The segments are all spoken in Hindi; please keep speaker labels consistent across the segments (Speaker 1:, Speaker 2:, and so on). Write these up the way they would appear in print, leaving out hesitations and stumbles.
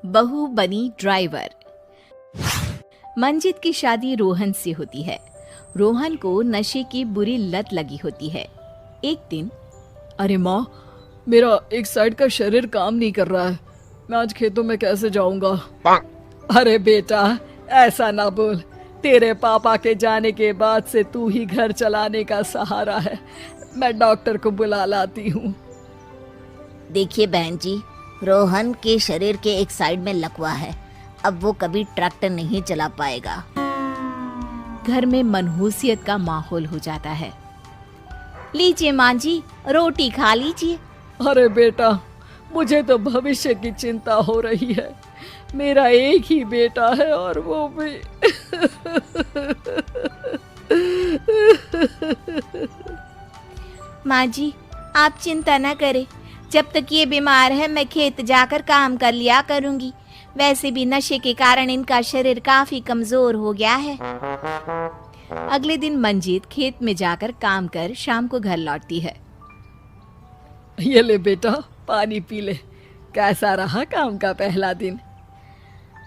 Speaker 1: बहू बनी ड्राइवर। मंजित की शादी रोहन से होती है। रोहन को नशे की बुरी लत लगी होती है। एक दिन,
Speaker 2: अरे माँ, मेरा एक साइड का शरीर काम नहीं कर रहा है। मैं आज खेतों में कैसे जाऊंगा? अरे बेटा, ऐसा ना बोल। तेरे पापा के जाने के बाद से तू ही घर चलाने का सहारा है। मैं डॉक्टर को बुला लाती हूँ।
Speaker 3: देखिए बहन जी, रोहन के शरीर के एक साइड में लकवा है। अब वो कभी ट्रैक्टर नहीं चला पाएगा।
Speaker 1: घर में मनहूसियत का माहौल हो जाता है। लीजिए माँ जी, रोटी खा लीजिए।
Speaker 2: अरे बेटा, मुझे तो भविष्य की चिंता हो रही है। मेरा एक ही बेटा है और वो भी
Speaker 1: माँ जी, आप चिंता न करें। जब तक ये बीमार है मैं खेत जाकर काम कर लिया करूंगी। वैसे भी नशे के कारण इनका शरीर काफी कमजोर हो गया है। अगले दिन मंजीत खेत में जाकर काम कर शाम को घर लौटती है।
Speaker 2: ये ले बेटा, पानी पी ले। कैसा रहा काम का पहला दिन?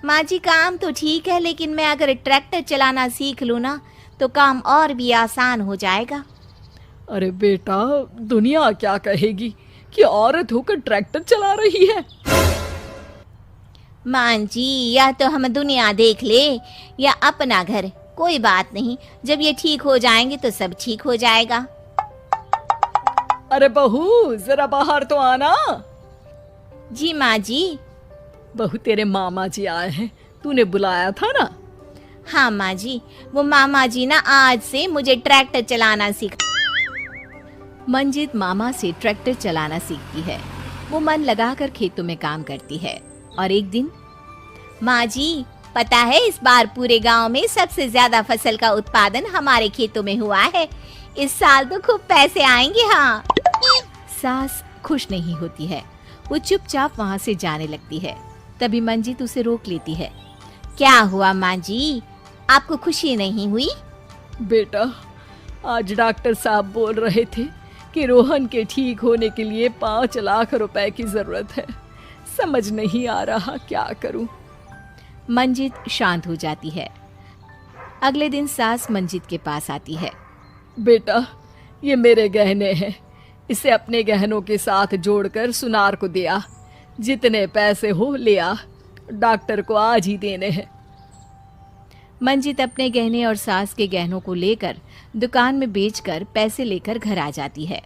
Speaker 1: माँ जी, काम तो ठीक है, लेकिन मैं अगर ट्रैक्टर चलाना सीख लूँ ना तो काम और भी आसान हो जाएगा।
Speaker 2: अरे बेटा, दुनिया क्या कहेगी कि औरत होकर ट्रैक्टर चला रही है।
Speaker 1: माँ जी, या तो हम दुनिया देख ले या अपना घर, कोई बात नहीं। जब ये ठीक हो जाएंगे तो सब ठीक हो जाएगा।
Speaker 2: अरे बहू, जरा बाहर तो आना।
Speaker 1: जी माँ जी।
Speaker 2: बहू, तेरे मामा जी आए हैं, तूने बुलाया था ना?
Speaker 1: हाँ माँ जी, वो मामा जी ना आज से मुझे ट्रैक्टर चलाना सीखा। मंजित मामा से ट्रैक्टर चलाना सीखती है। वो मन लगाकर खेतों में काम करती है। और एक दिन, माँ जी, पता है इस बार पूरे गांव में सबसे ज्यादा फसल का उत्पादन हमारे खेतों में हुआ है। इस साल तो खूब पैसे आएंगे। हाँ। सास खुश नहीं होती है। वो चुपचाप वहाँ से जाने लगती है। तभी मंजित उसे रोक लेती है। क्या हुआ माँ जी, आपको खुशी नहीं हुई?
Speaker 2: बेटा, आज डॉक्टर साहब बोल रहे थे कि रोहन के ठीक होने के लिए 5 लाख रुपए की जरूरत है। समझ नहीं आ रहा क्या करूं।
Speaker 1: मंजित शांत हो जाती है। अगले दिन सास मंजित के पास आती है।
Speaker 2: बेटा, ये मेरे गहने हैं। इसे अपने गहनों के साथ जोड़कर सुनार को दे आ। जितने पैसे हो ले आ। डॉक्टर को आज ही देने हैं।
Speaker 1: मंजित अपने गहने और सास के गहनों को लेकर दुकान में बेचकर पैसे लेकर घर आ जाती है।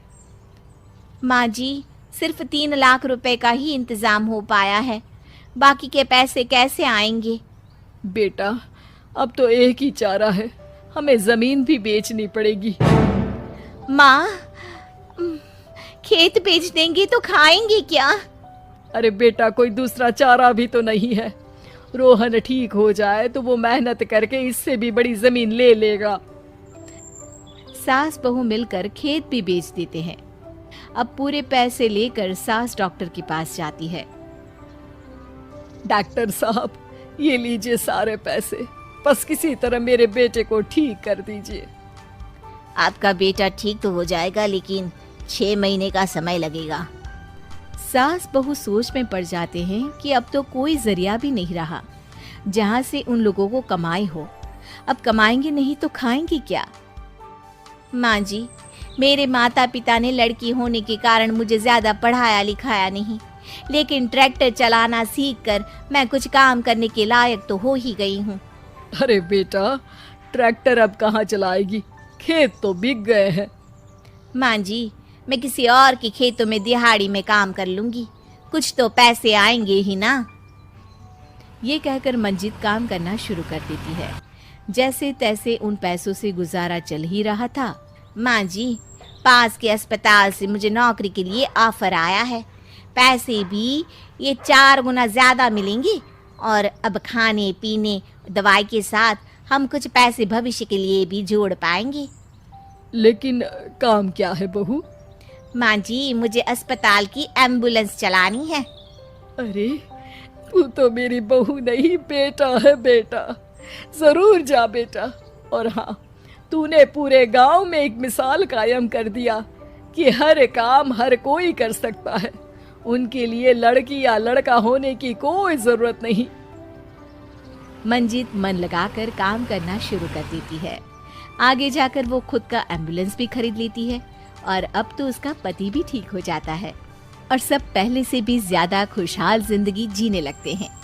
Speaker 1: माँ जी, सिर्फ 3 लाख रुपए का ही इंतजाम हो पाया है। बाकी के पैसे कैसे आएंगे?
Speaker 2: बेटा, अब तो एक ही चारा है, हमें जमीन भी बेचनी पड़ेगी।
Speaker 1: माँ, खेत बेच देंगे तो खाएंगे क्या?
Speaker 2: अरे बेटा, कोई दूसरा चारा भी तो नहीं है। रोहन ठीक हो जाए तो वो मेहनत करके इससे भी बड़ी जमीन ले लेगा।
Speaker 1: सास बहू मिलकर खेत भी बेच देते हैं। अब पूरे पैसे लेकर सास डॉक्टर के पास जाती है।
Speaker 2: डॉक्टर साहब, ये लीजिए सारे पैसे। बस किसी तरह मेरे बेटे को ठीक कर दीजिए।
Speaker 3: आपका बेटा ठीक तो हो जाएगा, लेकिन 6 महीने का समय लगेगा।
Speaker 1: सास बहू सोच में पड़ जाते हैं कि अब तो कोई जरिया भी नहीं रहा जहाँ से उन लोगों को कमाई हो। अब कमाएंगे नहीं तो खाएंगे क्या? माँ जी, मेरे माता पिता ने लड़की होने के कारण मुझे ज्यादा पढ़ाया लिखाया नहीं, लेकिन ट्रैक्टर चलाना सीखकर मैं कुछ काम करने के लायक तो हो ही गई हूँ।
Speaker 2: अरे बेटा, ट्रैक्टर अब कहाँ चलाएगी? खेत तो बिक गए हैं।
Speaker 1: माँ जी, मैं किसी और के खेतों में दिहाड़ी में काम कर लूंगी, कुछ तो पैसे आएंगे ही ना। ये कहकर मंजित काम करना शुरू कर देती है। जैसे तैसे उन पैसों से गुजारा चल ही रहा था। माँ जी, पास के अस्पताल से मुझे नौकरी के लिए ऑफर आया है। पैसे भी ये 4 गुना ज्यादा मिलेंगे और अब खाने पीने दवाई के साथ हम कुछ पैसे भविष्य के लिए भी जोड़ पाएंगे।
Speaker 2: लेकिन काम क्या है बहू?
Speaker 1: माँ जी, मुझे अस्पताल की एम्बुलेंस चलानी है।
Speaker 2: अरे, तू तो मेरी बहू नहीं, बेटा है। बेटा, जरूर जा बेटा। और हाँ, तूने पूरे गांव में एक मिसाल कायम कर दिया कि हर काम हर कोई कर सकता है। उनके लिए लड़की या लड़का होने की कोई जरूरत नहीं।
Speaker 1: मंजीत मन लगाकर काम करना शुरू कर देती है। आगे जाकर वो खुद का एम्बुलेंस भी खरीद लेती है और अब तो उसका पति भी ठीक हो जाता है और सब पहले से भी ज्यादा खुशहाल जिंदगी जीने लगते हैं।